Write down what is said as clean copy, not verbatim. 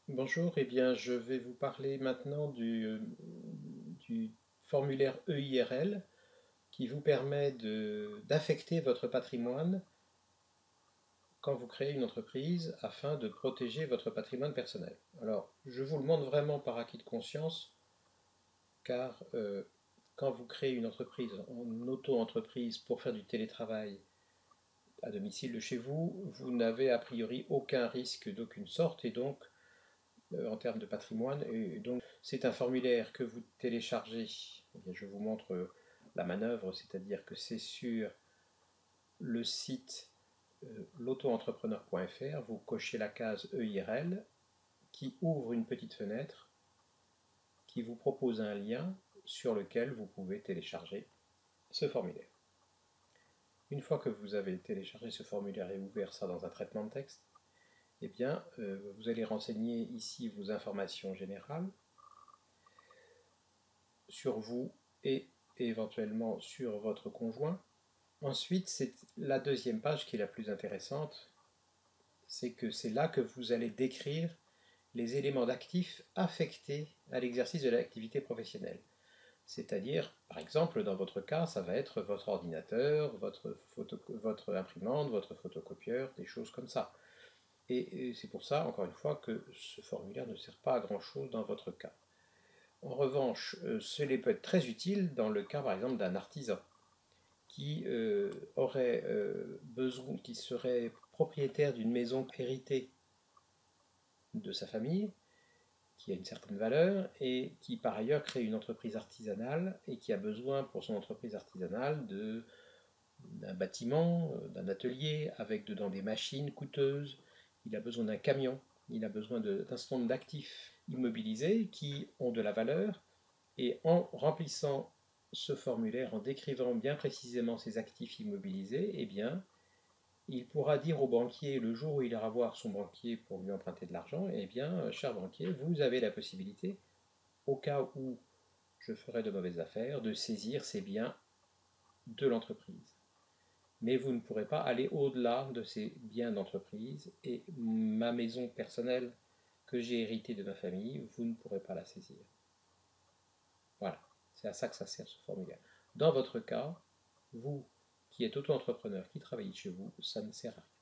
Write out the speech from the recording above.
Bonjour, eh bien, je vais vous parler maintenant du formulaire EIRL qui vous permet d'affecter votre patrimoine quand vous créez une entreprise afin de protéger votre patrimoine personnel. Alors, je vous le montre vraiment par acquis de conscience car quand vous créez une entreprise en auto-entreprise pour faire du télétravail à domicile de chez vous, vous n'avez a priori aucun risque d'aucune sorte et donc en termes de patrimoine. Et donc, c'est un formulaire que vous téléchargez. Eh bien, je vous montre la manœuvre, c'est-à-dire que c'est sur le site l'auto-entrepreneur.fr, vous cochez la case EIRL qui ouvre une petite fenêtre qui vous propose un lien sur lequel vous pouvez télécharger ce formulaire. Une fois que vous avez téléchargé ce formulaire et ouvert ça dans un traitement de texte, eh bien, vous allez renseigner ici vos informations générales sur vous et éventuellement sur votre conjoint. Ensuite, c'est la deuxième page qui est la plus intéressante, c'est que c'est là que vous allez décrire les éléments d'actifs affectés à l'exercice de l'activité professionnelle. C'est-à-dire, par exemple, dans votre cas, ça va être votre ordinateur, votre imprimante, votre photocopieur, des choses comme ça. Et c'est pour ça, encore une fois, que ce formulaire ne sert pas à grand-chose dans votre cas. En revanche, cela peut être très utile dans le cas, par exemple, d'un artisan qui aurait besoin, qui serait propriétaire d'une maison héritée de sa famille, qui a une certaine valeur, et qui par ailleurs crée une entreprise artisanale et qui a besoin pour son entreprise artisanale d'un bâtiment, d'un atelier avec dedans des machines coûteuses, il a besoin d'un camion, il a besoin d'un certain nombre d'actifs immobilisés qui ont de la valeur, et en remplissant ce formulaire, en décrivant bien précisément ses actifs immobilisés, eh bien, il pourra dire au banquier, le jour où il ira voir son banquier pour lui emprunter de l'argent, eh bien, cher banquier, vous avez la possibilité, au cas où je ferais de mauvaises affaires, de saisir ces biens de l'entreprise. Mais vous ne pourrez pas aller au-delà de ces biens d'entreprise et ma maison personnelle que j'ai héritée de ma famille, vous ne pourrez pas la saisir. Voilà, c'est à ça que ça sert ce formulaire. Dans votre cas, vous qui êtes auto-entrepreneur, qui travaillez chez vous, ça ne sert à rien.